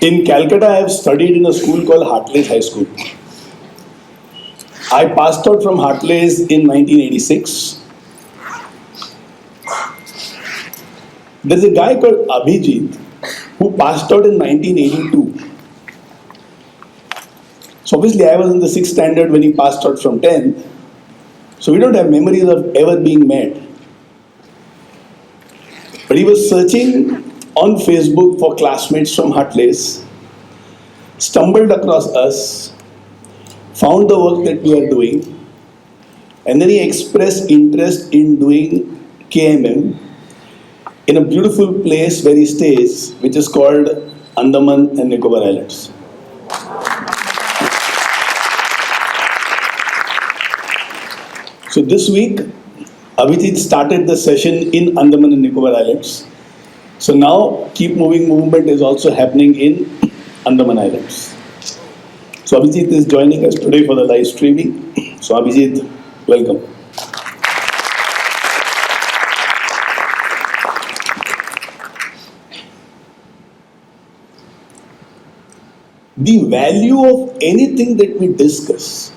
In Calcutta, I have studied in a school called Hartley's High School. I passed out from Hartley's in 1986. There's a guy called Abhijit who passed out in 1982. So obviously I was in the 6th standard when he passed out from 10th. So we don't have memories of ever being met. But he was searching on Facebook for classmates from Hartley's, stumbled across us, found the work that we are doing, and then he expressed interest in doing KMM in a beautiful place where he stays, which is called Andaman and Nicobar Islands. So this week, Abhijit started the session in Andaman and Nicobar Islands. So now, Keep Moving movement is also happening in Andaman Islands. So Abhijit is joining us today for the live streaming. So Abhijit, welcome. The value of anything that we discuss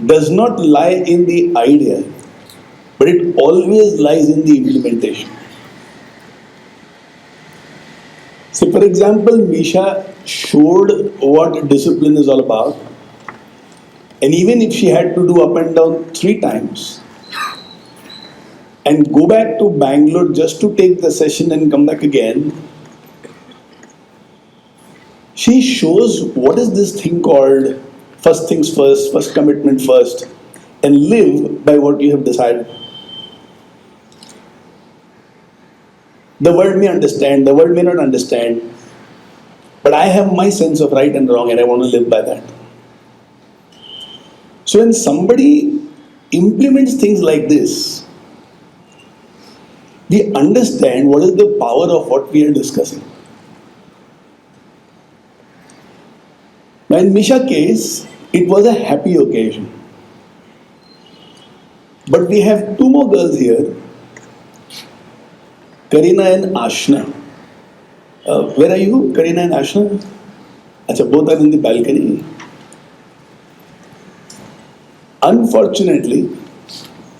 does not lie in the idea, but it always lies in the implementation. So for example, Misha showed what discipline is all about. And even if she had to do up and down 3 times and go back to Bangalore just to take the session and come back again, she shows what is this thing called first things first, first commitment first, and live by what you have decided. The world may understand, the world may not understand, but I have my sense of right and wrong and I want to live by that. So when somebody implements things like this, we understand what is the power of what we are discussing. Now in Misha's case, it was a happy occasion. But we have 2 more girls here, Karina and Ashna. Where are you, Karina and Ashna? Achha, both are in the balcony. Unfortunately,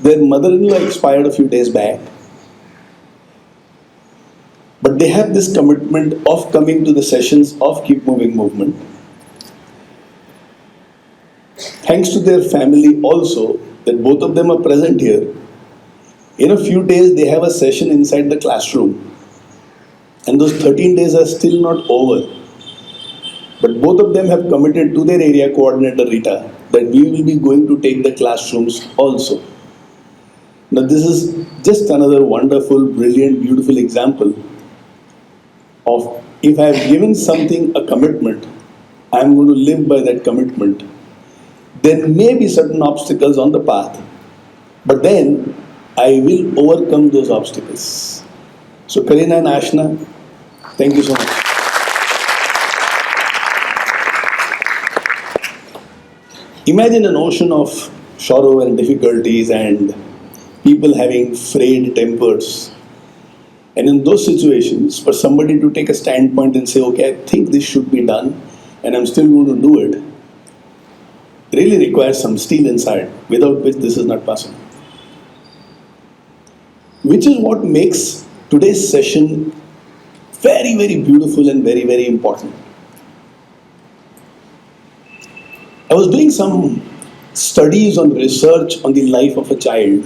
their mother-in-law expired a few days back. But they have this commitment of coming to the sessions of Keep Moving movement. Thanks to their family also, that both of them are present here. In a few days, they have a session inside the classroom. And those 13 days are still not over. But both of them have committed to their area coordinator, Rita, that we will be going to take the classrooms also. Now this is just another wonderful, brilliant, beautiful example of if I have given something a commitment, I am going to live by that commitment. There may be certain obstacles on the path, but then I will overcome those obstacles. So Karina and Ashna, thank you so much. Imagine an ocean of sorrow and difficulties and people having frayed tempers. And in those situations, for somebody to take a standpoint and say, okay, I think this should be done and I'm still going to do it, really requires some steel inside, without which this is not possible. Which is what makes today's session very, very beautiful and very, very important. I was doing some studies on research on the life of a child,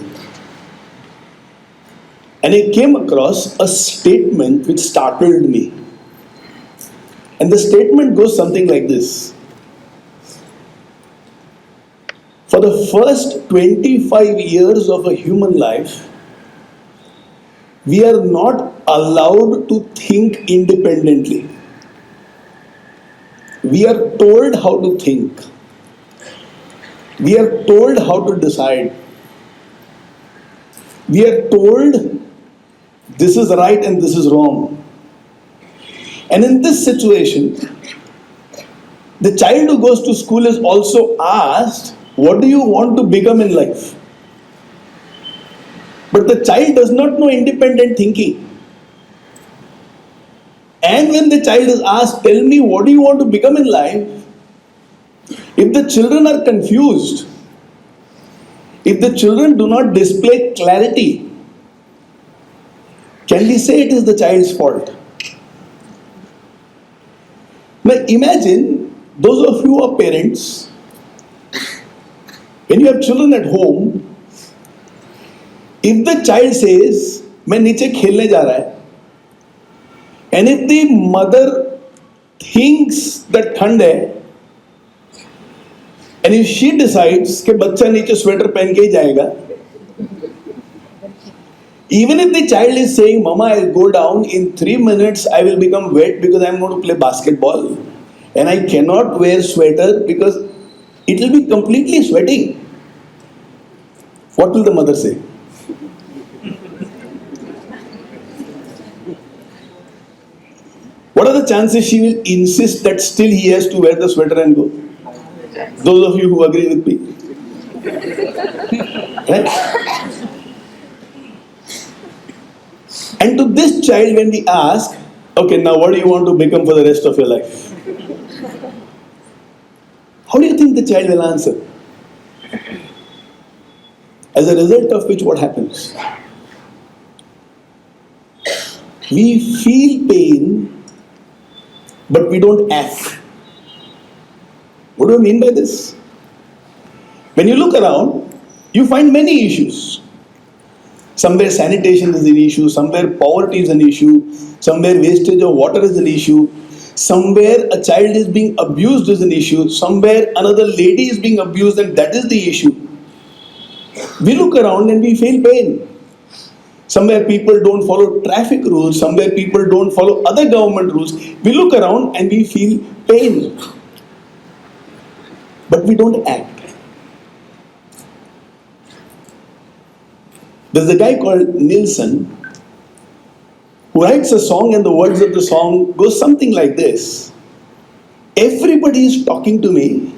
and I came across a statement which startled me. And the statement goes something like this. For the first 25 years of a human life, we are not allowed to think independently. We are told how to think. We are told how to decide. We are told this is right and this is wrong. And in this situation, the child who goes to school is also asked, what do you want to become in life? But the child does not know independent thinking. And when the child is asked, tell me what do you want to become in life? If the children are confused, if the children do not display clarity, can we say it is the child's fault? Now imagine those of you who are parents, when you have children at home, if the child says, मैं नीचे खेलने जा रहा है, and if the mother thinks that ठंड है, and if she decides कि बच्चा नीचे स्वेटर पहन के ही जाएगा, even if the child is saying, Mama, I'll go down, in 3 minutes I will become wet because I'm going to play basketball, and I cannot wear sweater because it will be completely sweating. What will the mother say? What are the chances she will insist that still he has to wear the sweater and go? Those of you who agree with me. Right? And to this child, when we ask, okay, now what do you want to become for the rest of your life? How do you think the child will answer? As a result of which, what happens? We feel pain, but we don't act. What do I mean by this? When you look around, you find many issues. Somewhere sanitation is an issue, somewhere poverty is an issue, somewhere wastage of water is an issue, somewhere a child is being abused is an issue, somewhere another lady is being abused and that is the issue. We look around and we feel pain. Somewhere people don't follow traffic rules, somewhere people don't follow other government rules. We look around and we feel pain. But we don't act. There's a guy called Nilsson who writes a song, and the words of the song go something like this. Everybody is talking to me.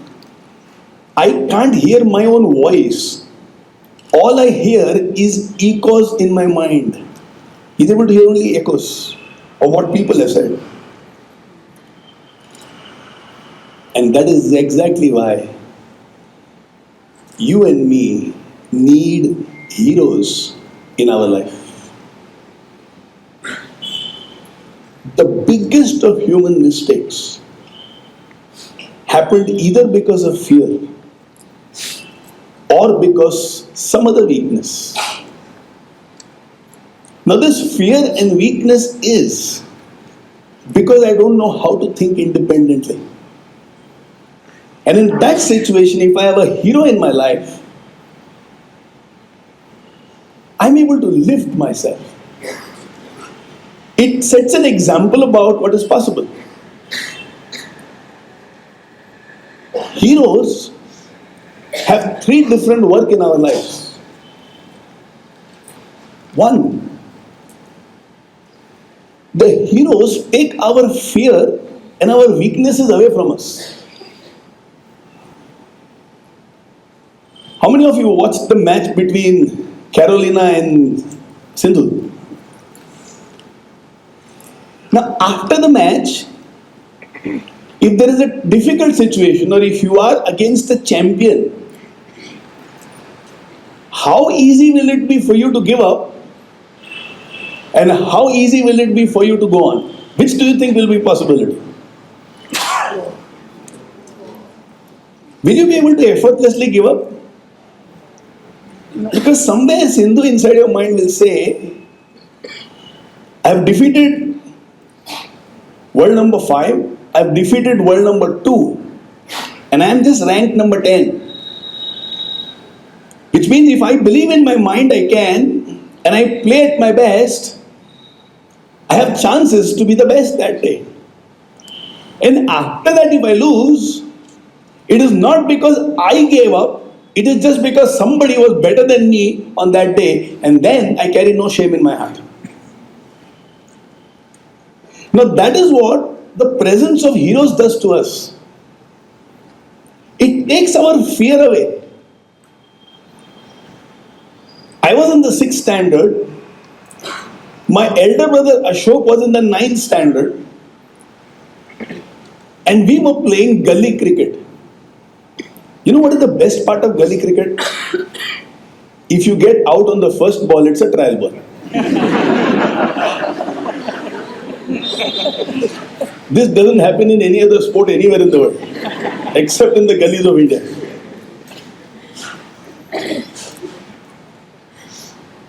I can't hear my own voice. All I hear is echoes in my mind. He's able to hear only echoes of what people have said. And that is exactly why you and me need heroes in our life. The biggest of human mistakes happened either because of fear or because some other weakness. Now this fear and weakness is because I don't know how to think independently. And in that situation, if I have a hero in my life, I'm able to lift myself. It sets an example about what is possible. Heroes have 3 different work in our lives. 1, the heroes take our fear and our weaknesses away from us. How many of you watched the match between Carolina and Sindhu? Now, after the match, if there is a difficult situation or if you are against a champion, how easy will it be for you to give up? And how easy will it be for you to go on? Which do you think will be possibility? Will you be able to effortlessly give up? Because somewhere Sindhu inside your mind will say, I have defeated world number 5, I have defeated world number 2, and I am just ranked number 10. Which means if I believe in my mind I can, and I play at my best, I have chances to be the best that day. And after that, if I lose, it is not because I gave up, it is just because somebody was better than me on that day, and then I carry no shame in my heart. Now that is what the presence of heroes does to us. It takes our fear away. I was in the 6th standard. My elder brother Ashok was in the 9th standard. And we were playing gully cricket. You know what is the best part of gully cricket? If you get out on the first ball, it's a trial ball. This doesn't happen in any other sport anywhere in the world, except in the gullies of India.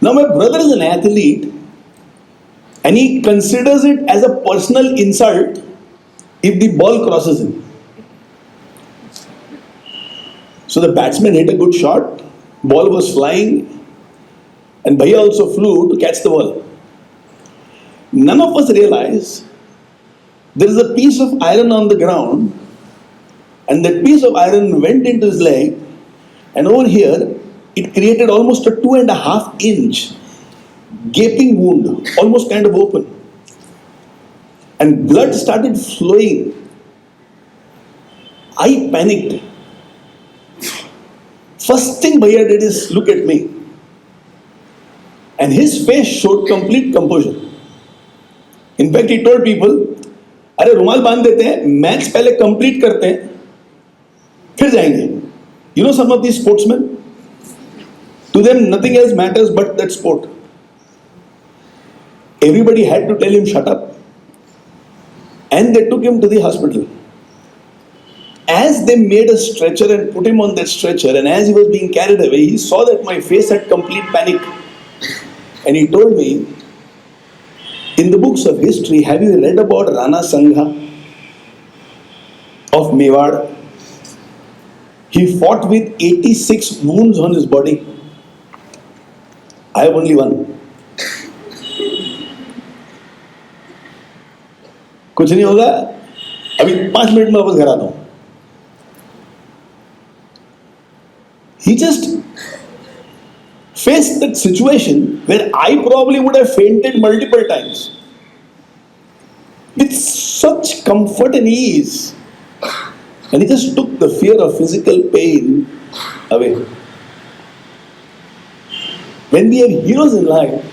Now my brother is an athlete, and he considers it as a personal insult if the ball crosses him. So the batsman hit a good shot, ball was flying, and Bhaiya also flew to catch the ball. None of us realize there is a piece of iron on the ground, and that piece of iron went into his leg, and over here it created almost a 2.5-inch gaping wound, almost kind of open. And blood started flowing. I panicked. First thing Bhaiya did is look at me. And his face showed complete composure. In fact, he told people, अरे रुमाल बांध देते हैं, match पहले complete करते हैं, फिर जाएंगे. You know some of these sportsmen? To them nothing else matters but that sport. Everybody had to tell him shut up. And they took him to the hospital. As they made a stretcher and put him on that stretcher, and as he was being carried away, he saw that my face had complete panic. And he told me, in the books of history, have you read about Rana Sangha of Mewar? He fought with 86 wounds on his body. I have only one. कुछ नहीं होगा, अभी 5 minute में वापस घर आता हूं. He just faced that situation where I probably would have fainted multiple times with such comfort and ease, and he just took the fear of physical pain away. When we have heroes in life,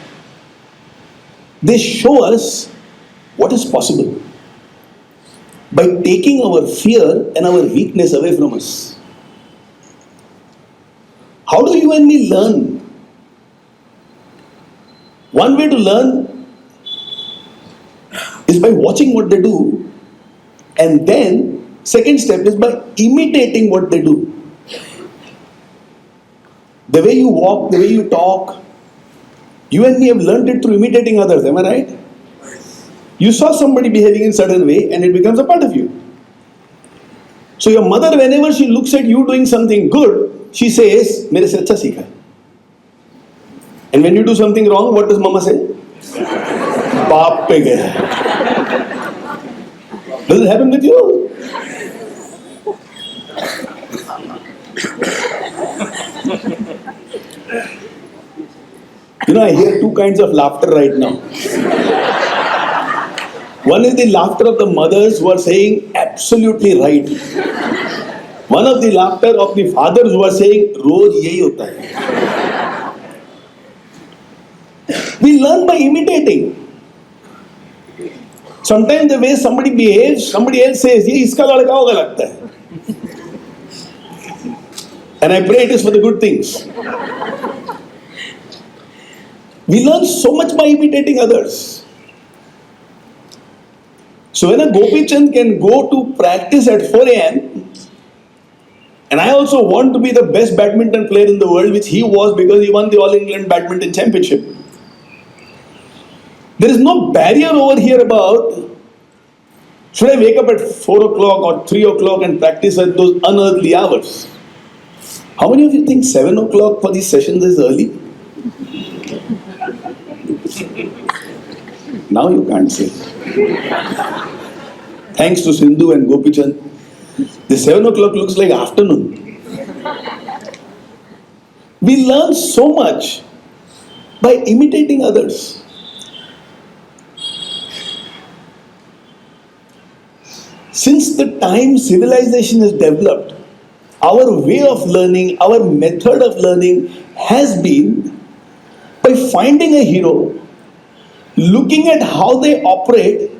they show us what is possible by taking our fear and our weakness away from us. How do you and me learn? One way to learn is by watching what they do, and then second step is by imitating what they do. The way you walk, the way you talk, you and me have learned it through imitating others, am I right? You saw somebody behaving in a certain way and it becomes a part of you. So your mother, whenever she looks at you doing something good, she says, "Mere se acha seekha." And when you do something wrong, what does mama say? Baap pe gaya. Does it happen with you? You know, I hear two kinds of laughter right now. One is the laughter of the mothers who are saying absolutely right. One of the laughter of the fathers who are saying रोज यही होता है. We learn by imitating. Sometimes the way somebody behaves, somebody else says, ये इसका लड़का होगा लगता है. And I pray it is for the good things. We learn so much by imitating others. So when a Gopi Chand can go to practice at 4 a.m. and I also want to be the best badminton player in the world, which he was because he won the All England Badminton Championship. There is no barrier over here about should I wake up at 4 o'clock or 3 o'clock and practice at those unearthly hours. How many of you think 7 o'clock for these sessions is early? Now you can't say. Thanks to Sindhu and Gopi Chand, the 7 o'clock looks like afternoon. We learn so much by imitating others. Since the time civilization has developed, our way of learning, our method of learning has been by finding a hero, looking at how they operate,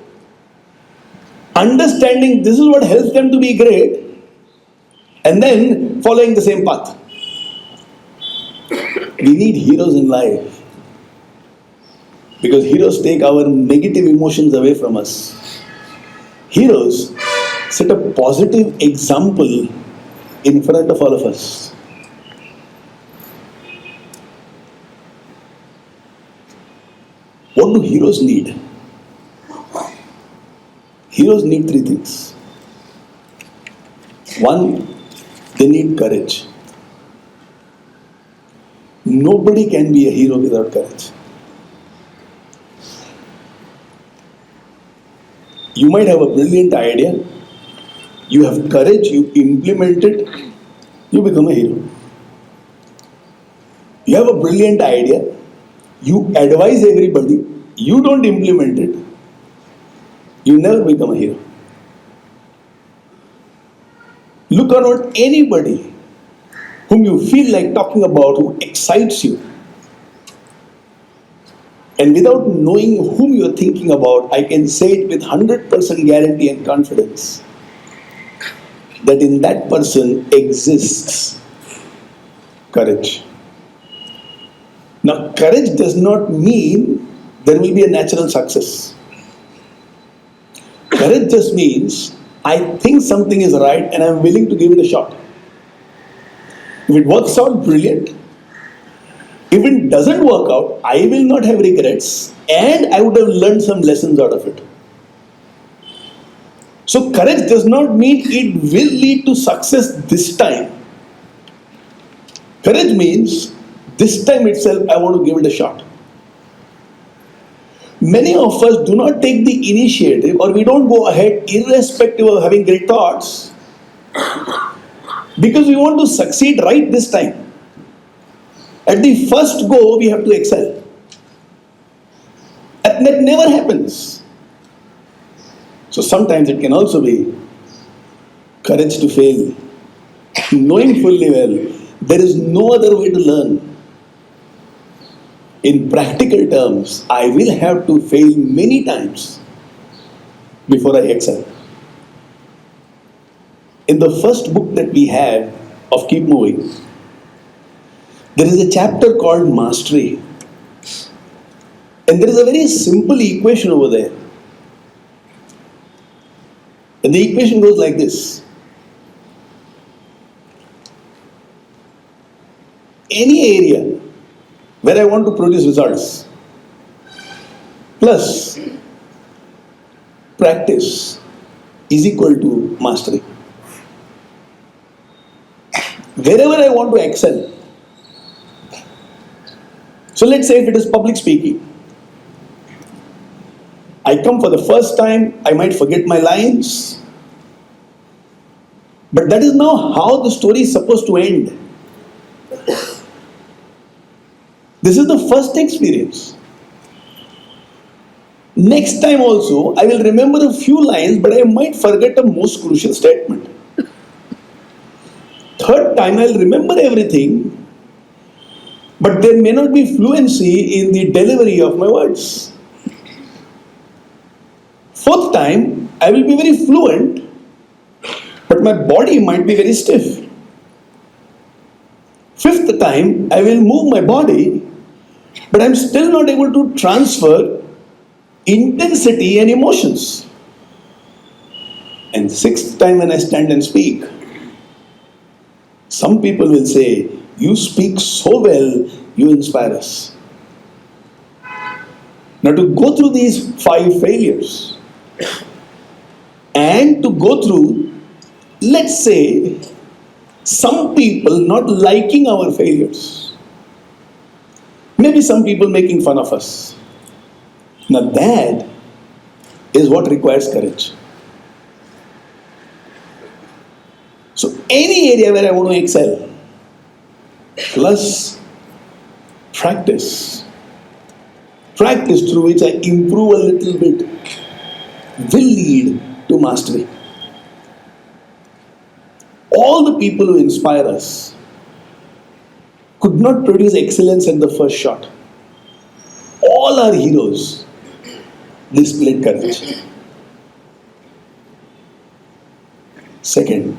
understanding this is what helps them to be great, and then following the same path. We need heroes in life because heroes take our negative emotions away from us. Heroes set a positive example in front of all of us. What do heroes need? Heroes need three things. One, they need courage. Nobody can be a hero without courage. You might have a brilliant idea, you have courage, you implement it, you become a hero. You have a brilliant idea, you advise everybody, you don't implement it, you never become a hero. Look around anybody whom you feel like talking about, who excites you. And without knowing whom you are thinking about, I can say it with 100% guarantee and confidence that in that person exists courage. Now, courage does not mean there will be a natural success. Courage just means I think something is right and I'm willing to give it a shot. If it works out, brilliant. If it doesn't work out, I will not have regrets and I would have learned some lessons out of it. So courage does not mean it will lead to success this time. Courage means this time itself I want to give it a shot. Many of us do not take the initiative, or we don't go ahead irrespective of having great thoughts because we want to succeed right this time. At the first go, we have to excel. And that never happens. So sometimes it can also be courage to fail, knowing fully well there is no other way to learn. In practical terms, I will have to fail many times before I excel. In the first book that we have of Keep Moving, there is a chapter called Mastery. And there is a very simple equation over there. And the equation goes like this. Any area where I want to produce results plus practice is equal to mastery. Wherever I want to excel. So let's say if it is public speaking. I come for the first time, I might forget my lines. But that is now how the story is supposed to end. This is the first experience. Next time also, I will remember a few lines, but I might forget a most crucial statement. Third time, I will remember everything, but there may not be fluency in the delivery of my words. Fourth time, I will be very fluent, but my body might be very stiff. Fifth time, I will move my body, but I'm still not able to transfer intensity and emotions. And sixth time when I stand and speak, some people will say, you speak so well, you inspire us. Now to go through these 5 failures and to go through, let's say, some people not liking our failures. Maybe some people making fun of us. Now that is what requires courage. So any area where I want to excel, plus practice through which I improve a little bit, will lead to mastery. All the people who inspire us could not produce excellence at the first shot. All our heroes displayed courage. Second,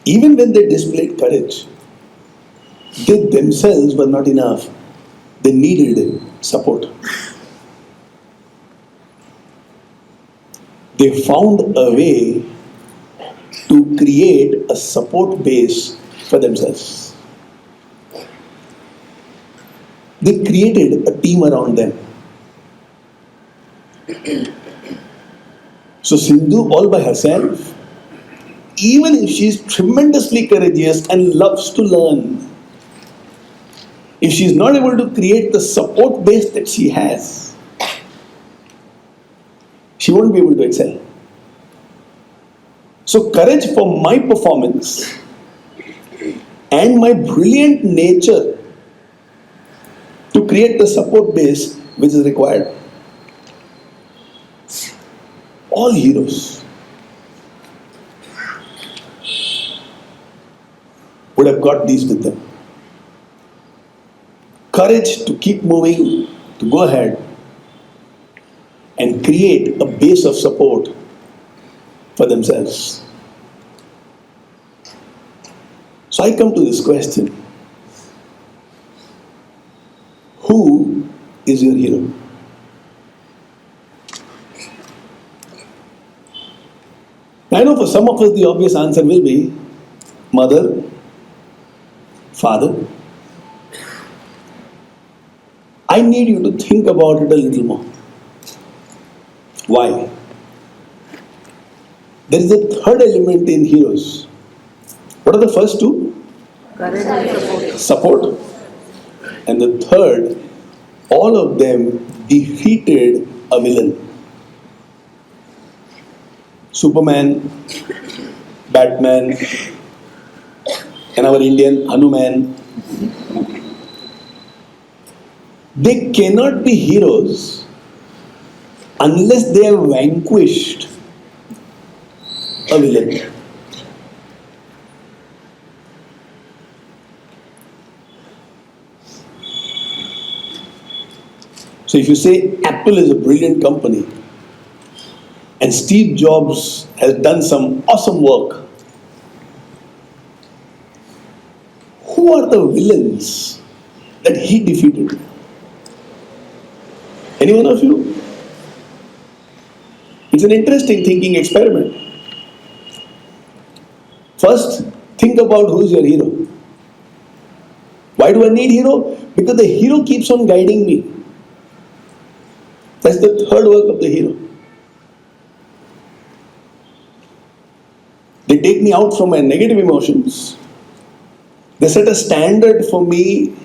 even when they displayed courage, they themselves were not enough. They needed support. They found a way to create a support base for themselves. They created a team around them. So Sindhu, all by herself, even if she is tremendously courageous and loves to learn, if she is not able to create the support base that she has, she won't be able to excel. So courage for my performance and my brilliant nature to create the support base which is required. All heroes would have got these with them. Courage to keep moving, to go ahead and create a base of support for themselves. So I come to this question. Who is your hero? I know for some of us the obvious answer will be mother, father. I need you to think about it a little more. Why? There is a third element in heroes. What are the first two? Courage and support. Support. And the third, all of them defeated a villain. Superman, Batman, and our Indian Hanuman. They cannot be heroes unless they have vanquished a villain. So if you say Apple is a brilliant company and Steve Jobs has done some awesome work, who are the villains that he defeated? Any one of you? It's an interesting thinking experiment. First, think about who is your hero. Why do I need hero? Because the hero keeps on guiding me. That's the third work of the hero. They take me out from my negative emotions. They set a standard for me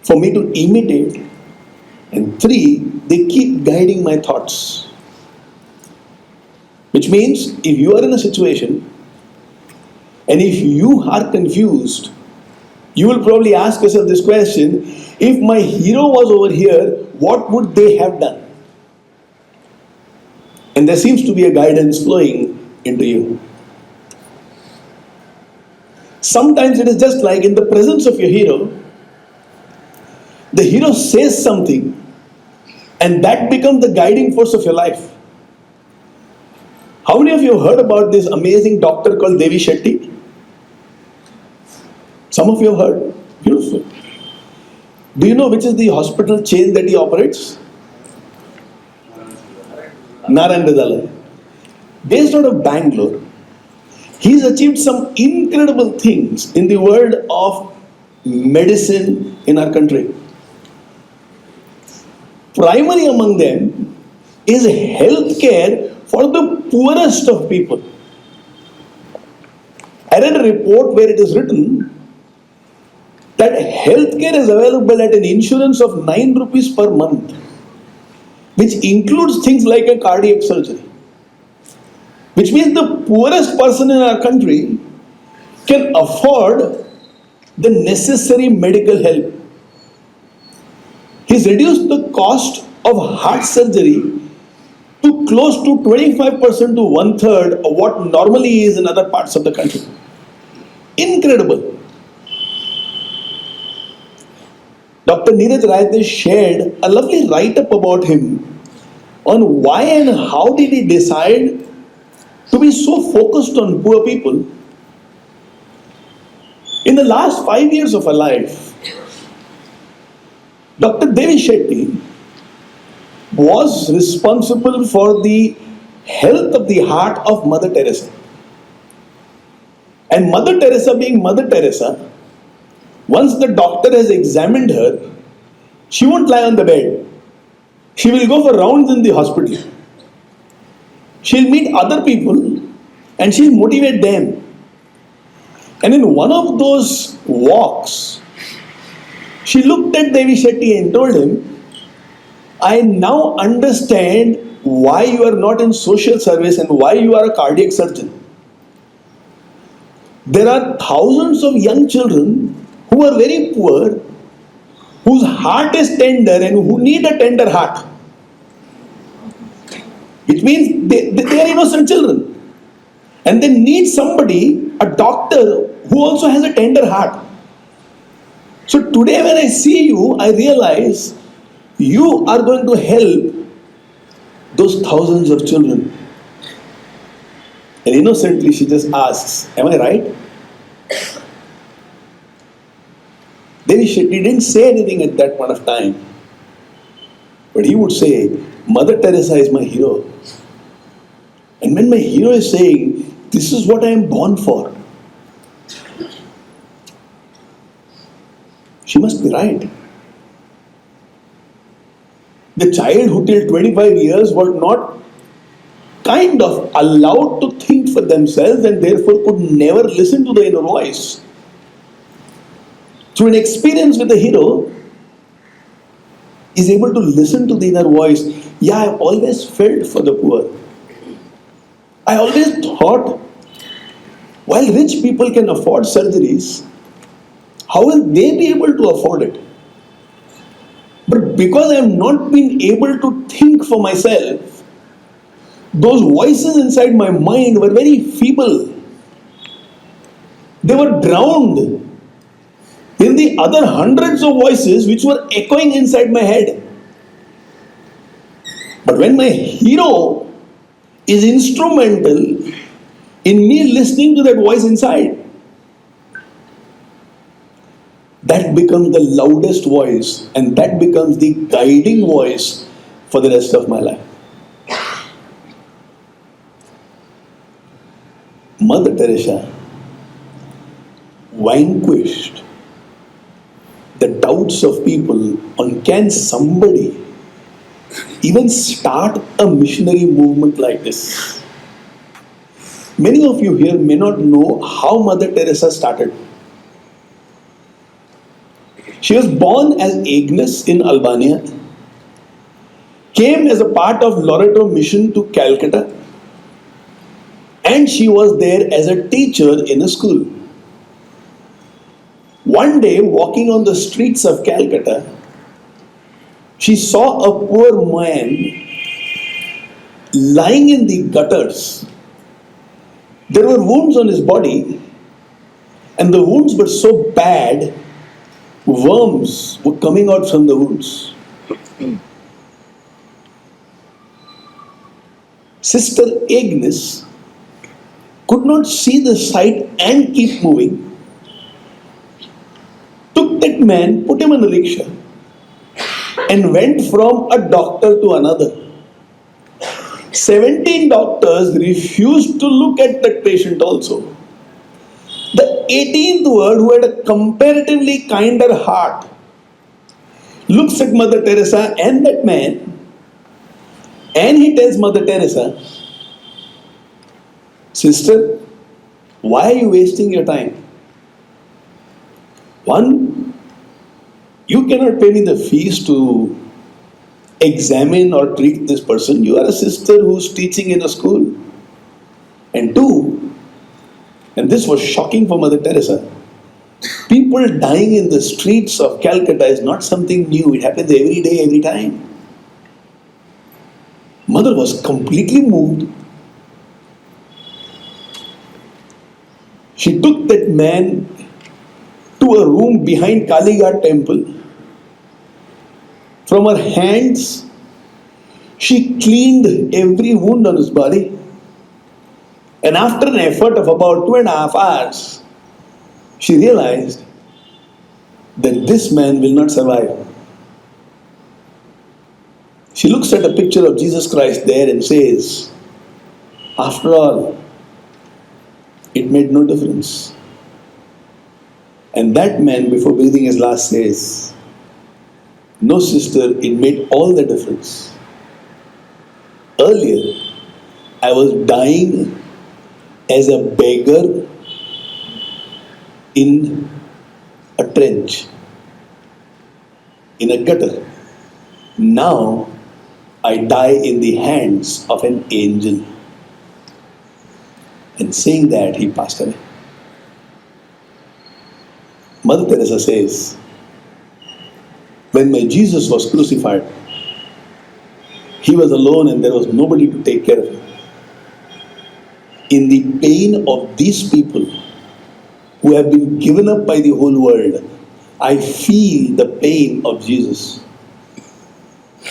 to imitate. And three, they keep guiding my thoughts. Which means if you are in a situation and if you are confused, you will probably ask yourself this question: if my hero was over here, what would they have done? And there seems to be a guidance flowing into you. Sometimes it is just like in the presence of your hero, the hero says something and that becomes the guiding force of your life. How many of you have heard about this amazing doctor called Devi Shetty? Some of you have heard. Beautiful. Do you know which is the hospital chain that he operates? Naren. Based out of Bangalore. He's achieved some incredible things in the world of medicine in our country. Primary among them is healthcare for the poorest of people. I read a report where it is written that healthcare is available at an insurance of 9 rupees per month, which includes things like a cardiac surgery. Which means the poorest person in our country can afford the necessary medical help. He's reduced the cost of heart surgery to close to 25% to one-third of what normally is in other parts of the country. Incredible. Dr. Neeraj Rai shared a lovely write-up about him on why and how did he decide to be so focused on poor people. In the last 5 years of her life, Dr. Devi Shetty was responsible for the health of the heart of Mother Teresa. And Mother Teresa, being Mother Teresa, once the doctor has examined her, she won't lie on the bed. She will go for rounds in the hospital. She'll meet other people and she'll motivate them. And in one of those walks, she looked at Devi Shetty and told him, I now understand why you are not in social service and why you are a cardiac surgeon. There are thousands of young children who are very poor, whose heart is tender and who need a tender heart. Which means they are innocent children. And they need somebody, a doctor, who also has a tender heart. So today when I see you, I realize you are going to help those thousands of children. And innocently she just asks, am I right? Devi Shetty didn't say anything at that point of time. But he would say, Mother Teresa is my hero. And when my hero is saying, this is what I am born for, she must be right. The child who till 25 years was not kind of allowed to think for themselves and therefore could never listen to the inner voice. Through an experience with the hero, is able to listen to the inner voice. Yeah, I've always felt for the poor. I always thought, while rich people can afford surgeries, how will they be able to afford it? But because I have not been able to think for myself, those voices inside my mind were very feeble. They were drowned in the other hundreds of voices which were echoing inside my head. But when my hero is instrumental in me listening to that voice inside, that becomes the loudest voice and that becomes the guiding voice for the rest of my life. Mother Teresa vanquished the doubts of people on can somebody even start a missionary movement like this. Many of you here may not know how Mother Teresa started. She was born as Agnes in Albania, came as a part of Loreto mission to Calcutta, and she was there as a teacher in a school. One day, walking on the streets of Calcutta, she saw a poor man lying in the gutters. There were wounds on his body, and the wounds were so bad, worms were coming out from the wounds. Sister Agnes could not see the sight and keep moving. Took that man, put him in a rickshaw, and went from a doctor to another. 17 doctors refused to look at that patient also. The 18th one, who had a comparatively kinder heart, looks at Mother Teresa and that man, and he tells Mother Teresa, Sister, why are you wasting your time? One, you cannot pay me the fees to examine or treat this person. You are a sister who's teaching in a school. And two, and this was shocking for Mother Teresa, people dying in the streets of Calcutta is not something new. It happens every day, every time. Mother was completely moved. She took that man to a room behind Kali Ghat temple. From her hands, She cleaned every wound on his body. And after an effort of about 2.5 hours, she realized that this man will not survive. She looks at a picture of Jesus Christ there and says, after all, it made no difference. And that man, before breathing his last, says, no, sister, it made all the difference. Earlier, I was dying as a beggar in a trench, in a gutter. Now, I die in the hands of an angel. And saying that, he passed away. Mother Teresa says, when my Jesus was crucified, he was alone and there was nobody to take care of him. In the pain of these people who have been given up by the whole world, I feel the pain of Jesus.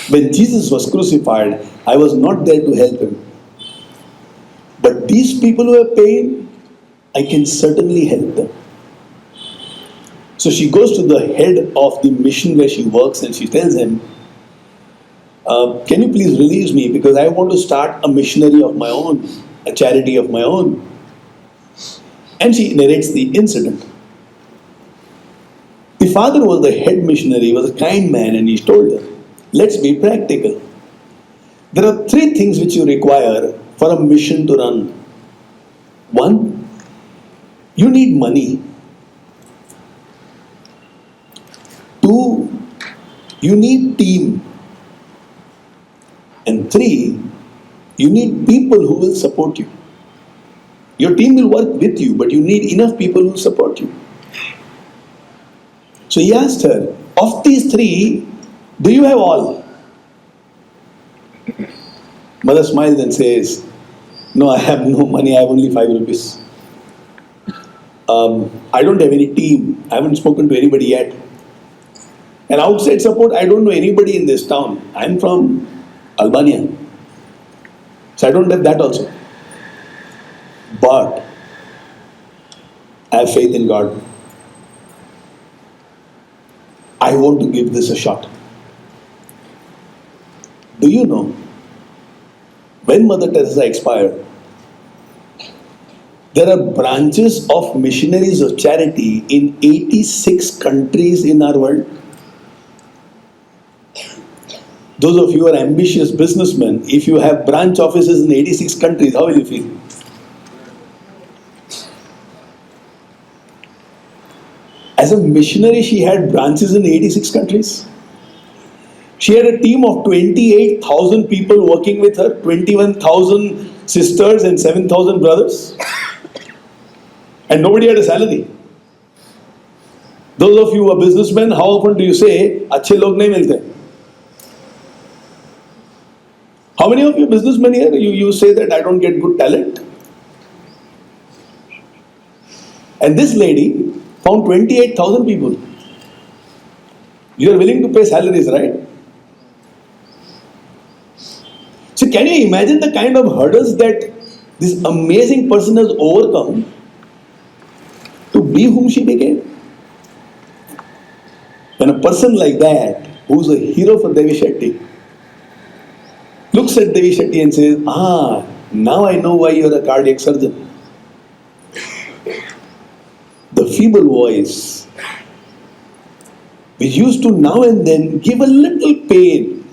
When Jesus was crucified, I was not there to help him. But these people who have pain, I can certainly help them. So she goes to the head of the mission where she works and she tells him, can you please release me because I want to start a missionary of my own, a charity of my own. And she narrates the incident. The father was the head missionary, he was a kind man, and he told her, let's be practical. There are 3 things which you require for a mission to run. 1, you need money. 2, you need team. And 3, you need people who will support you. Your team will work with you, but you need enough people who support you. So he asked her, of these 3, do you have all? Mother smiles and says, no, I have no money, I have only 5 rupees. I don't have any team, I haven't spoken to anybody yet. And outside support, I don't know anybody in this town. I'm from Albania. So I don't have that also. But I have faith in God. I want to give this a shot. Do you know, when Mother Teresa expired, there are branches of missionaries of charity in 86 countries in our world. Those of you who are ambitious businessmen, if you have branch offices in 86 countries, how will you feel? As a missionary, she had branches in 86 countries. She had a team of 28,000 people working with her, 21,000 sisters and 7,000 brothers. And nobody had a salary. Those of you who are businessmen, how often do you say, अच्छे लोग नहीं मिलते? How many of you businessmen here, you say that I don't get good talent? And this lady found 28,000 people. You are willing to pay salaries, right? So can you imagine the kind of hurdles that this amazing person has overcome to be whom she became? When a person like that, who's a hero for Devi Shetty, looks at Devi Shetty and says, now I know why you're a cardiac surgeon. The feeble voice, which used to now and then give a little pain,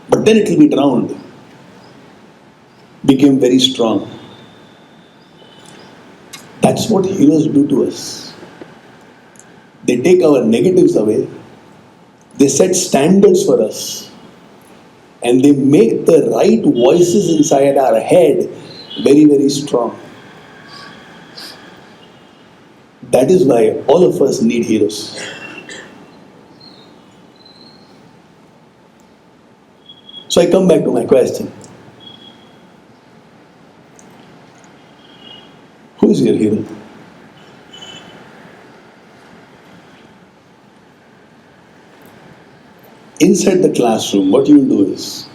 but then it will be drowned, became very strong. That's what heroes do to us. They take our negatives away, they set standards for us, and they make the right voices inside our head very, very strong. That is why all of us need heroes. So I come back to my question. Who is your hero? Inside the classroom, what you will do is,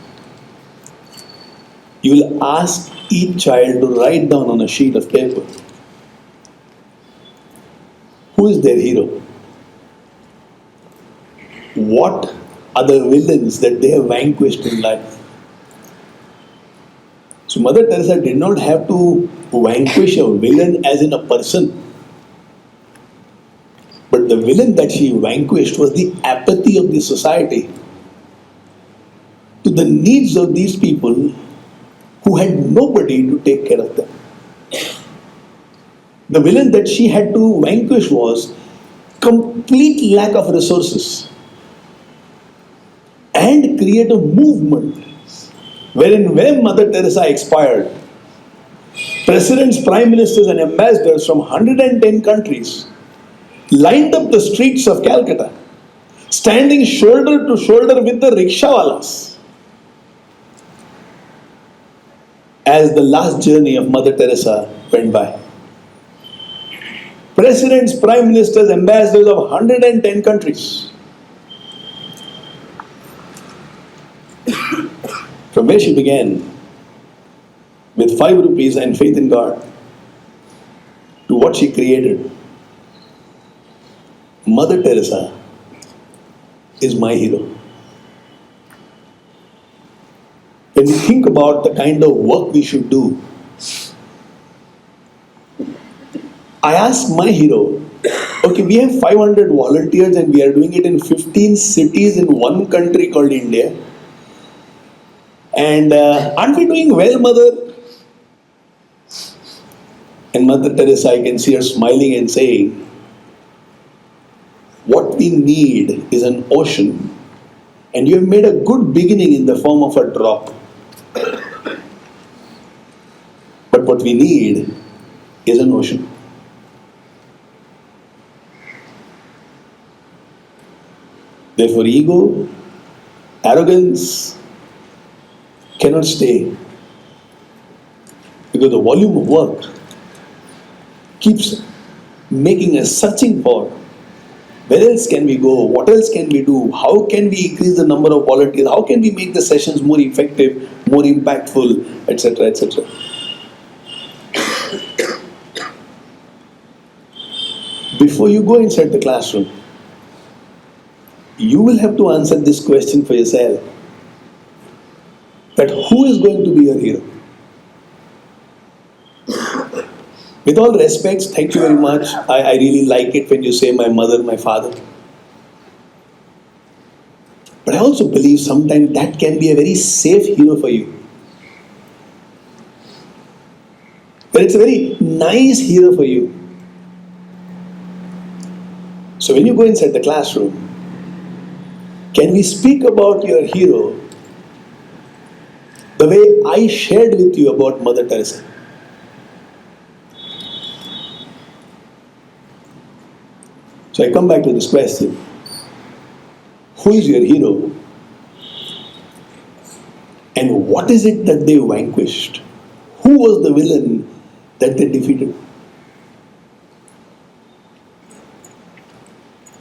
you will ask each child to write down on a sheet of paper who is their hero. What are the villains that they have vanquished in life? So Mother Teresa did not have to vanquish a villain as in a person, but the villain that she vanquished was the apathy of the society to the needs of these people who had nobody to take care of them. The villain that she had to vanquish was complete lack of resources and create a movement wherein when Mother Teresa expired, presidents, prime ministers, and ambassadors from 110 countries lined up the streets of Calcutta, standing shoulder to shoulder with the rickshawalas as the last journey of Mother Teresa went by. Presidents, prime ministers, ambassadors of 110 countries. From where she began, with 5 rupees and faith in God, to what she created. Mother Teresa is my hero. When we think about the kind of work we should do, I ask my hero, okay, we have 500 volunteers and we are doing it in 15 cities in one country called India. And aren't we doing well, Mother? And Mother Teresa, I can see her smiling and saying, what we need is an ocean, and you have made a good beginning in the form of a drop. But what we need is an ocean. Therefore, ego, arrogance cannot stay, because the volume of work keeps making us searching for where else can we go, what else can we do, how can we increase the number of volunteers, how can we make the sessions more effective, more impactful, etc., etc. Before you go inside the classroom, you will have to answer this question for yourself, that who is going to be your hero? With all respects, thank you very much. I really like it when you say my mother, my father. But I also believe sometimes that can be a very safe hero for you. But it's a very nice hero for you. So when you go inside the classroom, can we speak about your hero the way I shared with you about Mother Teresa? So I come back to this question. Who is your hero? And what is it that they vanquished? Who was the villain that they defeated?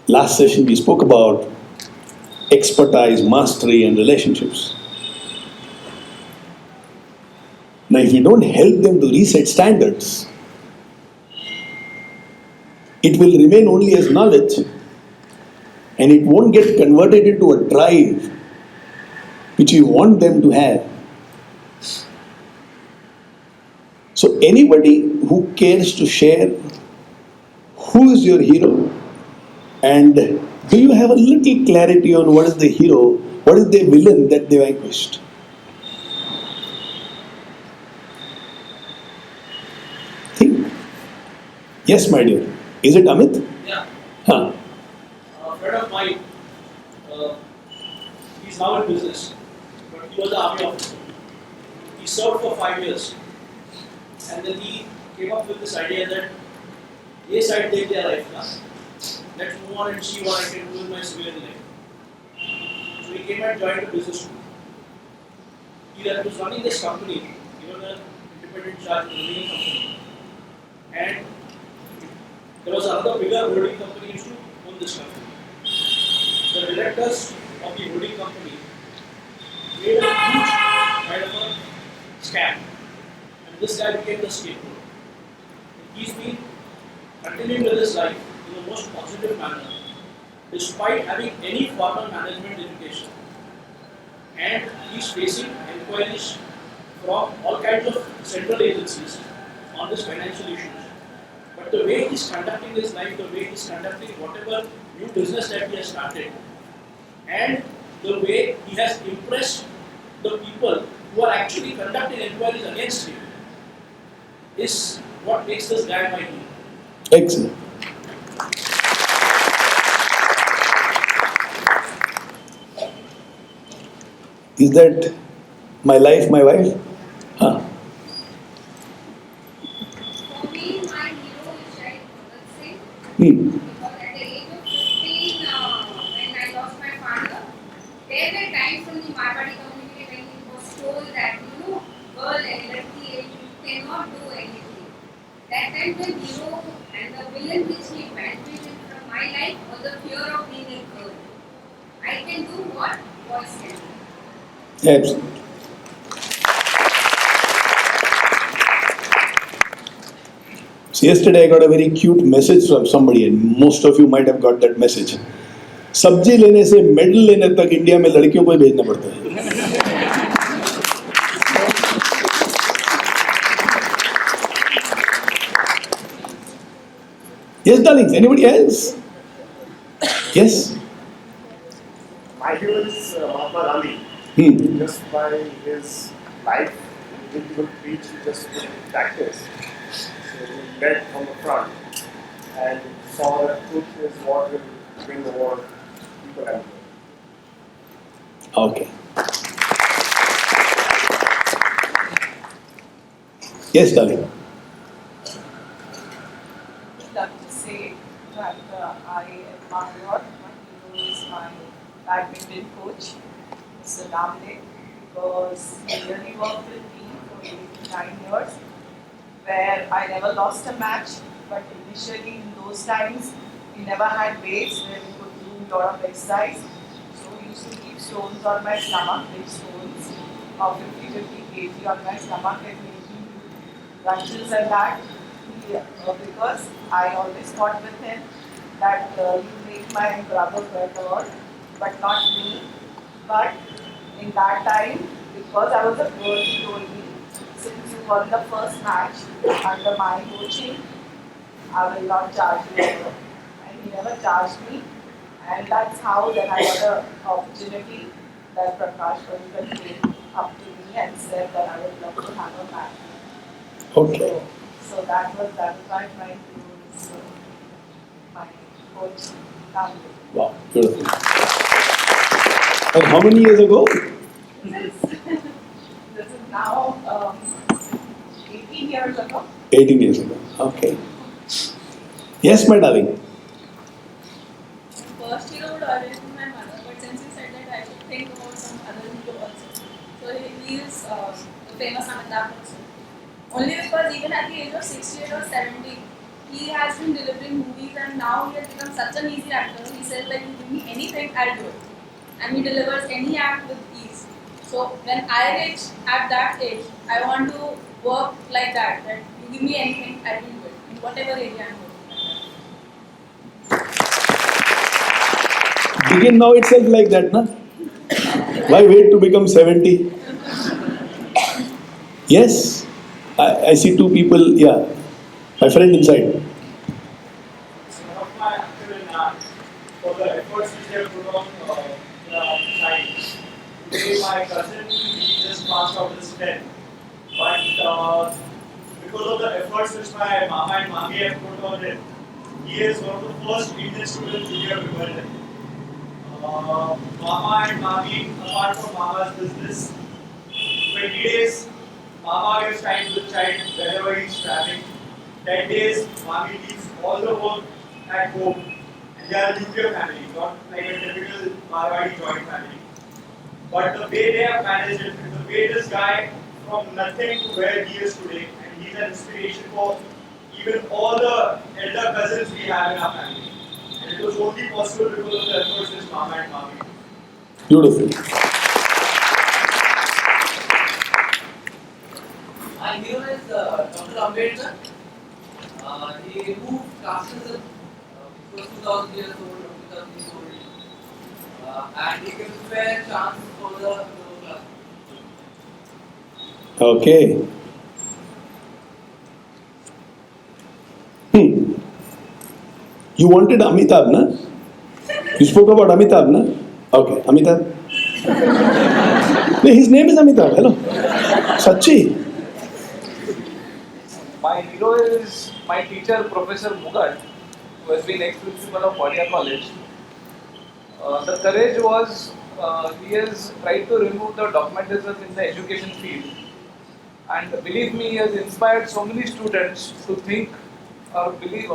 Last session we spoke about expertise, mastery, and relationships. Now, if you don't help them to reset standards, it will remain only as knowledge, and it won't get converted into a drive which you want them to have. So anybody who cares to share who is your hero, and do you have a little clarity on what is the hero, what is the villain that they vanquished? Think. Yes, my dear. Is it Amit? Yeah. Huh. A friend of mine, he's now in business, but he was an army officer. He served for 5 years, and then he came up with this idea that ये side देख लिया life ना, let's move on and see what I can do in my civilian life. So he came and joined the business school. He was running this company, he was an independent charge running a company, and there was another bigger holding company used to own this company. The directors of the holding company made a huge kind of a scam. And this guy became the scapegoat. He's been continuing with his life in the most positive manner, despite having any formal management education. And he's facing inquiries from all kinds of central agencies on this financial issues. But the way he's conducting his life, the way he's conducting whatever new business that he has started, and the way he has impressed the people who are actually conducting inquiries against him is what makes this guy my hero. Excellent. Is that my life, my wife? Huh. For me, my hero is Shahid Bhagat Singh Hmm. because at the age of 15, when I lost my father, there were times from the Marwadi community when he was told that, girl and ladki age, you cannot do anything. That time the hero and the villain which he banished from my life was the fear of being a girl. I can do what boys can do. Absolutely. So yesterday I got a very cute message from somebody, and most of you might have got that message. सब्जी लेने से medal लेने तक India में लड़कियों को ही भेजना पड़ता है. Yes, darlings. Anybody else? Yes. My hero is Mahatma Gandhi. Hmm. Just by his life, he didn't preach, he just put in practice. So he led from the front and saw that truth is what will bring the world people and Okay. Yes, darling. I'd love to say that I admire my hero is my badminton coach, Mr. Ramde, because he really worked with me for 8 to 9 years, where I never lost a match, but initially in those times, we never had weights where we could do a lot of exercise. So we used to keep stones on my stomach, big stones of 50 kg on my stomach and making lunches and that. Because I always fought with him that you make my brother better, but not me. But in that time, because I was a girl, he told me, since you won the first match under my coaching, I will not charge you ever. And he never charged me. And that's how then I got an opportunity that Prakash Pankaj came up to me and said that I would love to have a match. Okay. So that was why my hero is my coach, Ramdev. Wow. Beautiful. And how many years ago? This is now 18 years ago. 18 years ago. Okay. Yes, my darling. First hero would always be my mother, but since you said that I should think about some other hero also. So he is a famous Amitabh person. Only because even at the age of 68 or 70, he has been delivering movies and now he has become such an easy actor. He says like, you give me anything, I'll do it. And he delivers any act with ease. So when I reach at that age, I want to work like that you give me anything, I will do it. In whatever area I'm working. Begin now itself like that, na? Why wait to become 70? Yes. I see two people, yeah. My friend inside. So one of my actor in for the efforts which they have put on the side. Today my cousin, he just passed out his 10th. But because of the efforts which my mama and mami have put on him, he is one of the first Indian students who have emerged. Mama and mami, apart from mama's business, 20 days, mama gives time to the child wherever he is traveling. 10 days, mommy leaves all the work at home. And they are a nuclear family, not like a typical Marwadi joint family. But the way they have managed it, the way this guy from nothing to where he is today, and he's an inspiration for even all the elder cousins we have in our family. And it was only possible because of the efforts which mama and mommy do. Beautiful. My hero is Dr. Ambedkar. He moved casteism, which was 2000 years old or 2000 years old, and he gives fair chance for the lower class. Okay. You wanted Amitabh, na? You spoke about Amitabh, na? Okay, Amitabh. No, his name is Amitabh. Hello. Sachi. My hero is my teacher, Professor Mugat, who has been ex-principal of Wadia College. The courage was he has tried to remove the dogmatism in the education field. And believe me, he has inspired so many students to think or believe,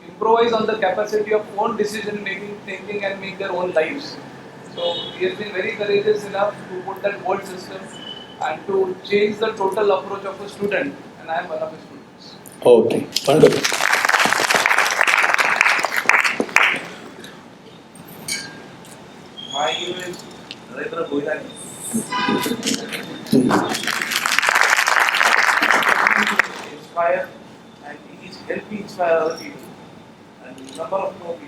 improvise on the capacity of own decision making, thinking, and make their own lives. So he has been very courageous enough to put that whole system and to change the total approach of a student. And I am one of his students. Okay, wonderful. My hero is Narendra Goyani. Inspire and he is helping inspire other people and number of more people.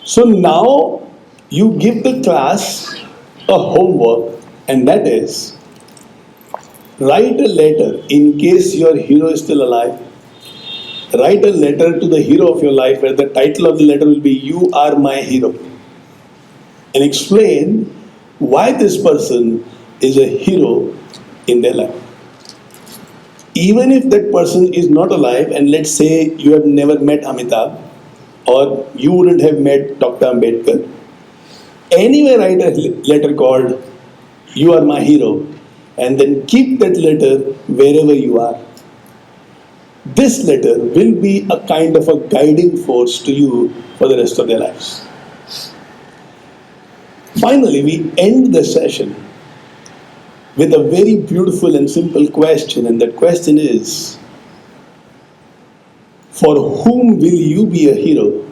So now you give the class a homework, and that is write a letter in case your hero is still alive. Write a letter to the hero of your life where the title of the letter will be You Are My Hero. And explain why this person is a hero in their life. Even if that person is not alive, and let's say you have never met Amitabh, or you wouldn't have met Dr. Ambedkar, anyway write a letter called You Are My Hero, and then keep that letter wherever you are. This letter will be a kind of a guiding force to you for the rest of their lives. Finally, we end the session with a very beautiful and simple question, and that question is, for whom will you be a hero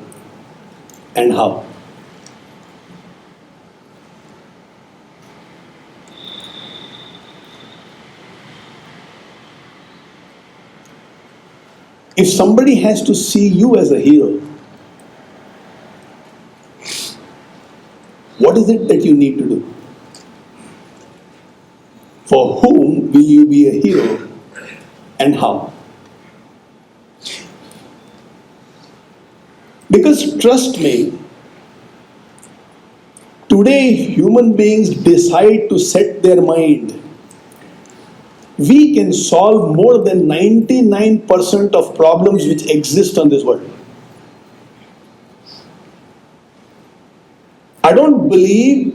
and how? If somebody has to see you as a hero, what is it that you need to do? For whom will you be a hero and how? Because trust me, today human beings decide to set their mind. We can solve more than 99% of problems which exist on this world. I don't believe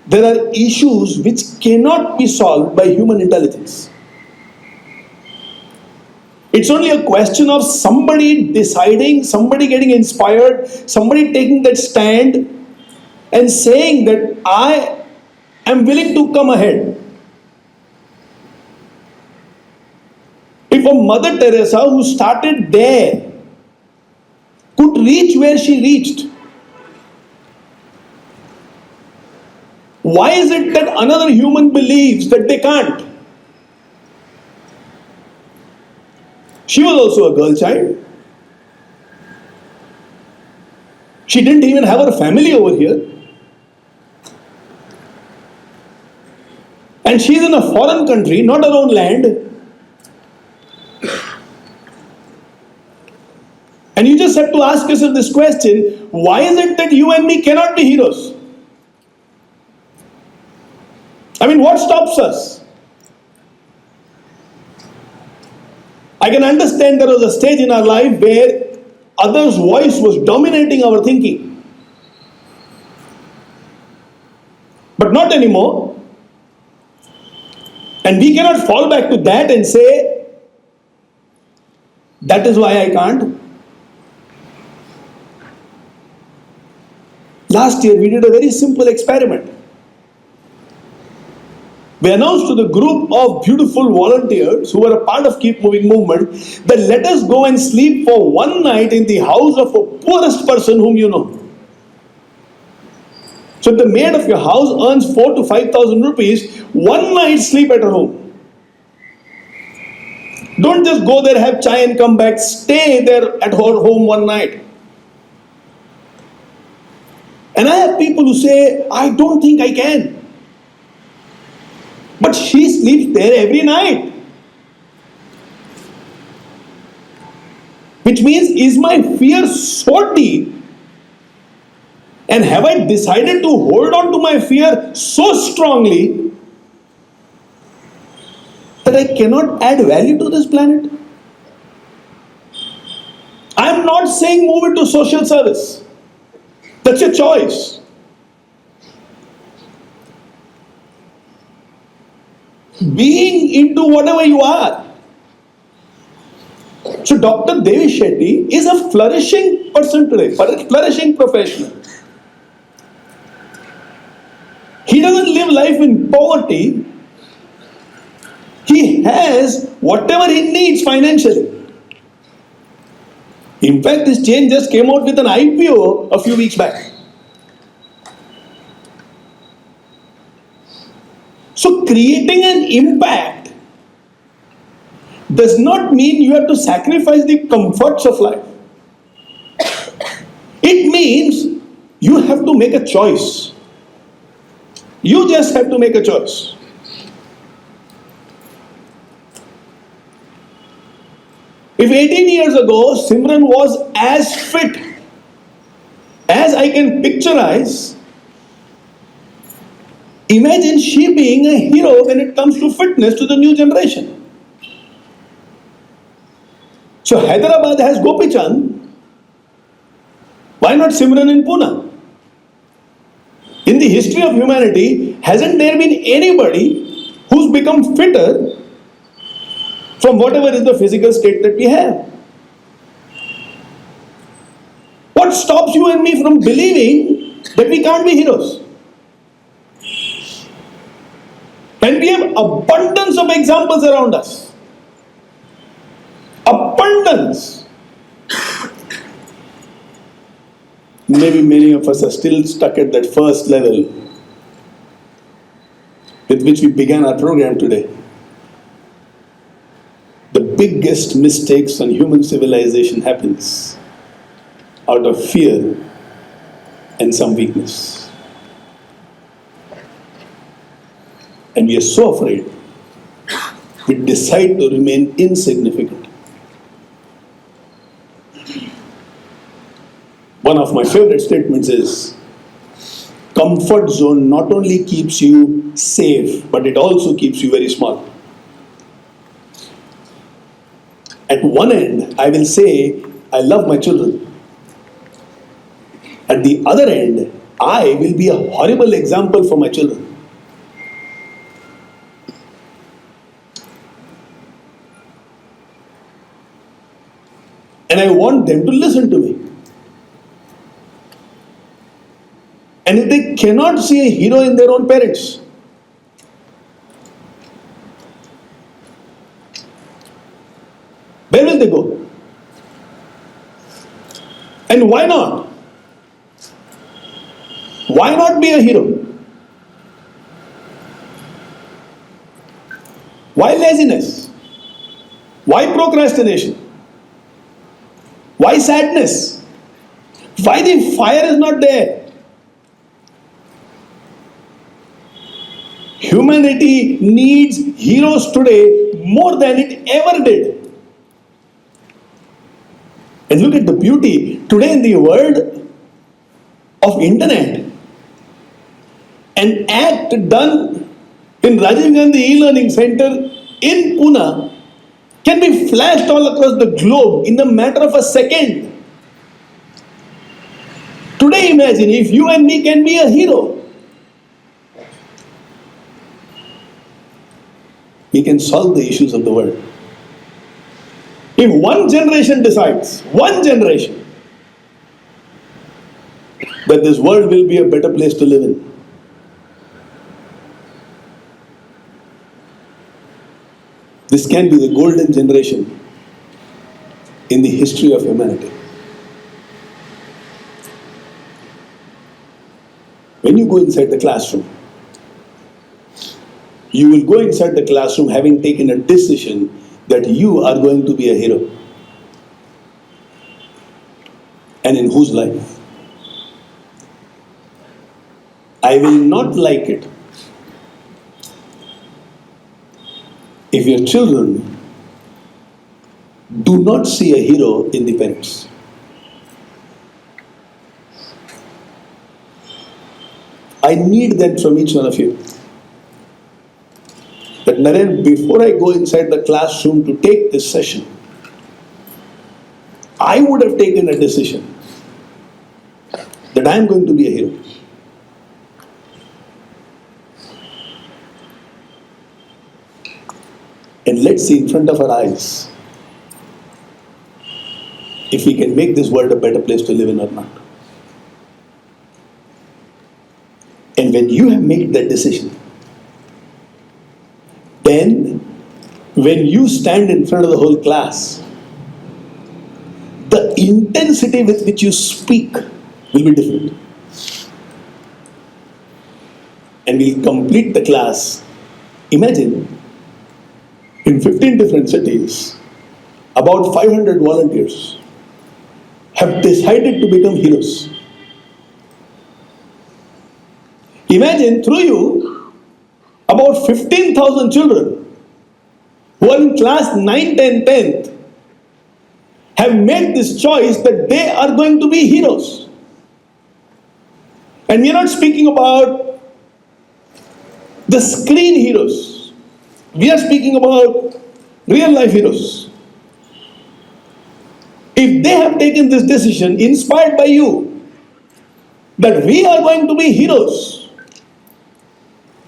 there are issues which cannot be solved by human intelligence. It's only a question of somebody deciding, somebody getting inspired, somebody taking that stand and saying that I am willing to come ahead. If a Mother Teresa who started there could reach where she reached, why is it that another human believes that they can't? She was also a girl child. She didn't even have her family over here. And she's in a foreign country, not her own land. And you just have to ask yourself this question, why is it that you and me cannot be heroes? I mean, what stops us? I can understand there was a stage in our life where others' voice was dominating our thinking. But not anymore. And we cannot fall back to that and say, that is why I can't. Last year we did a very simple experiment. We announced to the group of beautiful volunteers who were a part of Keep Moving movement that let us go and sleep for one night in the house of a poorest person whom you know. So if the maid of your house earns 4 to 5,000 rupees, one night sleep at her home. Don't just go there, have chai and come back. Stay there at her home one night. And I have people who say, I don't think I can. But she sleeps there every night. Which means, is my fear so deep? And have I decided to hold on to my fear so strongly that I cannot add value to this planet? I am not saying move into social service. That's your choice. Being into whatever you are. So Dr. Devi Shetty is a flourishing person today, flourishing professional. He doesn't live life in poverty. He has whatever he needs financially. In fact, this chain just came out with an IPO a few weeks back. So creating an impact does not mean you have to sacrifice the comforts of life. It means you have to make a choice. You just have to make a choice. If 18 years ago Simran was as fit as I can picturize, imagine she being a hero when it comes to fitness to the new generation. So Hyderabad has Gopi Chand. Why not Simran in Pune? In the history of humanity, hasn't there been anybody who's become fitter from whatever is the physical state that we have? What stops you and me from believing that we can't be heroes? And we have abundance of examples around us. Abundance. Maybe many of us are still stuck at that first level with which we began our program today. The biggest mistakes on human civilization happens out of fear and some weakness. And we are so afraid, we decide to remain insignificant. One of my favorite statements is, comfort zone not only keeps you safe, but it also keeps you very small. At one end, I will say, I love my children. At the other end, I will be a horrible example for my children. And I want them to listen to me. And if they cannot see a hero in their own parents, where will they go? And why not? Why not be a hero? Why laziness? Why procrastination? Why sadness? Why the fire is not there? Humanity needs heroes today more than it ever did. And look at the beauty. Today in the world of internet, an act done in Rajiv Gandhi E-Learning Center in Pune can be flashed all across the globe in a matter of a second. Today imagine if you and me can be a hero. We can solve the issues of the world. If one generation decides, one generation, that this world will be a better place to live in, This can be the golden generation in the history of humanity. When you go inside the classroom, you will go inside the classroom having taken a decision that you are going to be a hero. And in whose life? I will not like it if your children do not see a hero in the parents. I need that from each one of you. That Naren, before I go inside the classroom to take this session, I would have taken a decision that I am going to be a hero. And let's see in front of our eyes if we can make this world a better place to live in or not. And when you have made that decision, then when you stand in front of the whole class, the intensity with which you speak will be different. And we'll complete the class. Imagine, in 15 different cities, about 500 volunteers have decided to become heroes. Imagine, through you, about 15,000 children who are in class 9, 10, 10th have made this choice that they are going to be heroes. And we are not speaking about the screen heroes. We are speaking about real life heroes. If they have taken this decision, inspired by you, that we are going to be heroes,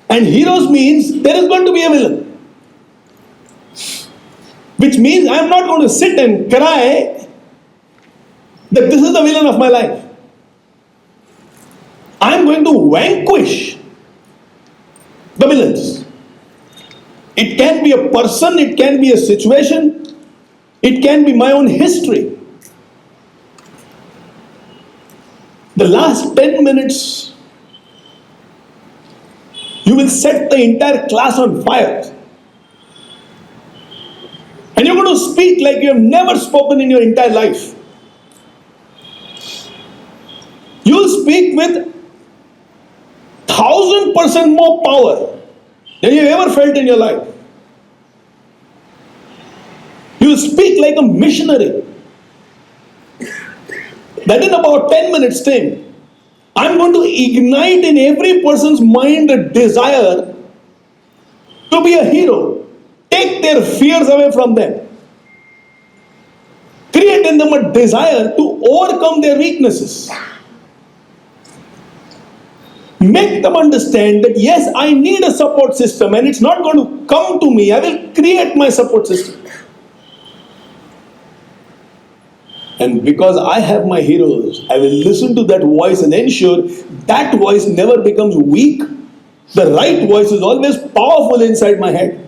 and heroes means there is going to be a villain, which means I am not going to sit and cry that this is the villain of my life. I am going to vanquish the villains. It can be a person, it can be a situation, it can be my own history. The last 10 minutes, you will set the entire class on fire. And you're going to speak like you have never spoken in your entire life. You will speak with 1000% more power than you have ever felt in your life. You will speak like a missionary. That in about 10 minutes time, I'm going to ignite in every person's mind a desire to be a hero. Take their fears away from them. Create in them a desire to overcome their weaknesses. Make them understand that yes, I need a support system and it's not going to come to me. I will create my support system. And because I have my heroes, I will listen to that voice and ensure that voice never becomes weak. The right voice is always powerful inside my head.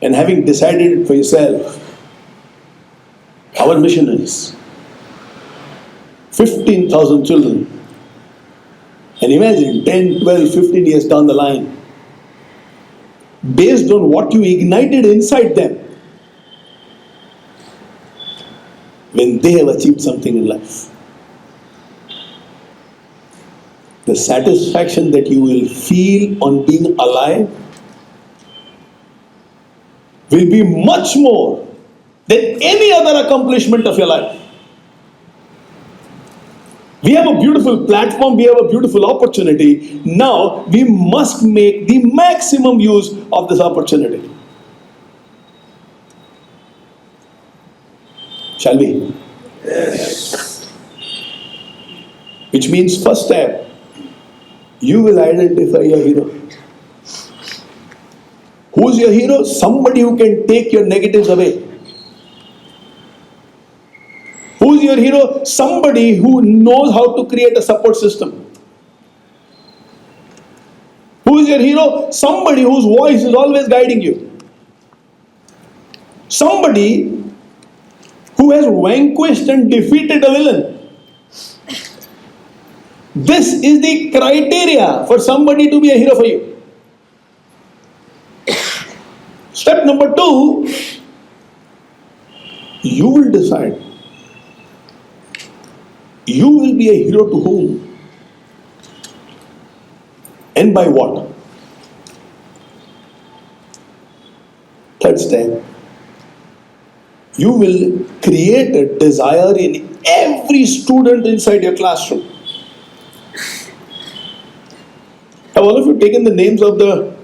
And having decided it for yourself, our mission is 15,000 children. And imagine 10, 12, 15 years down the line, based on what you ignited inside them, when they have achieved something in life, the satisfaction that you will feel on being alive will be much more than any other accomplishment of your life. We have a beautiful platform, we have a beautiful opportunity. Now we must make the maximum use of this opportunity. Shall we? Yes. Which means first step, you will identify your hero. Who's your hero? Somebody who can take your negatives away. Who's your hero? Somebody who knows how to create a support system. Who is your hero? Somebody whose voice is always guiding you. Somebody who has vanquished and defeated a villain. This is the criteria for somebody to be a hero for you. Step number 2, you will decide. You will be a hero to whom? And by what? Third step, you will create a desire in every student inside your classroom. Have all of you taken the names of the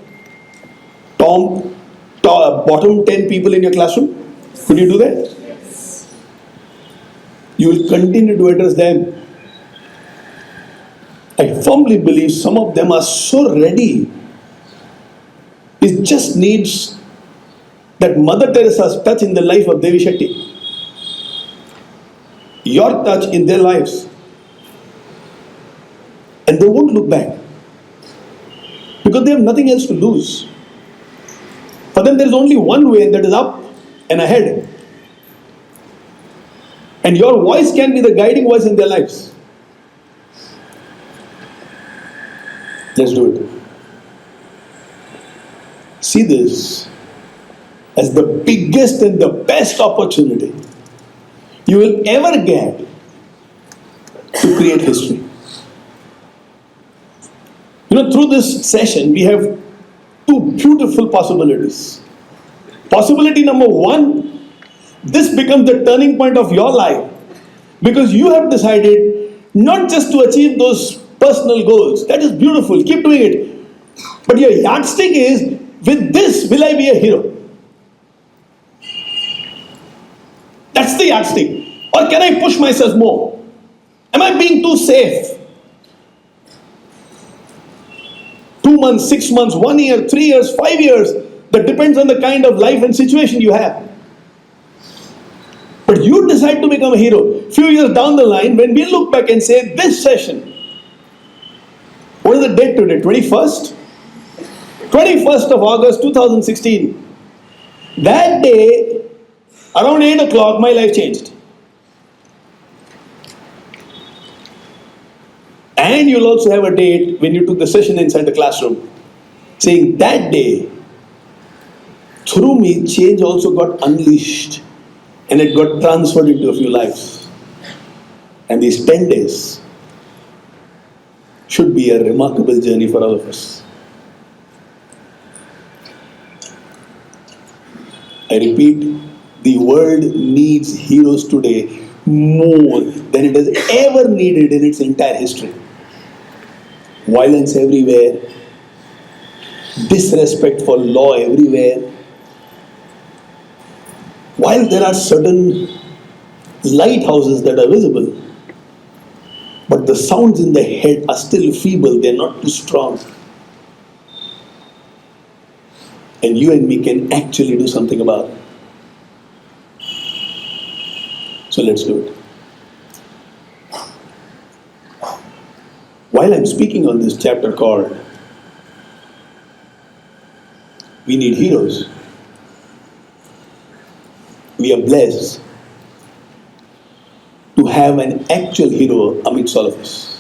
bottom 10 people in your classroom? Could you do that? You will continue to address them. I firmly believe some of them are so ready. It just needs that Mother Teresa's touch in the life of Devi Shetty. Your touch in their lives. And they won't look back. Because they have nothing else to lose. For them there is only one way, and that is up and ahead. And your voice can be the guiding voice in their lives. Let's do it. See this as the biggest and the best opportunity you will ever get to create history. Through this session, we have two beautiful possibilities. Possibility number 1, this becomes the turning point of your life because you have decided not just to achieve those personal goals. That is beautiful. Keep doing it. But your yardstick is, with this, will I be a hero? That's the yardstick. Or can I push myself more? Am I being too safe? 2 months, 6 months, 1 year, 3 years, 5 years. That depends on the kind of life and situation you have. But you decide to become a hero. Few years down the line, when we look back and say, this session, what is the date today? 21st? 21st of August 2016. That day, around 8 o'clock, my life changed. And you'll also have a date when you took the session inside the classroom, saying that day, through me, change also got unleashed and it got transferred into a few lives. And these 10 days should be a remarkable journey for all of us. I repeat, the world needs heroes today more than it has ever needed in its entire history. Violence everywhere, disrespect for law everywhere. While there are certain lighthouses that are visible, but the sounds in the head are still feeble, they're not too strong. And you and me can actually do something about it. So let's do it. While I'm speaking on this chapter called We Need Heroes, we are blessed to have an actual hero amidst all of us.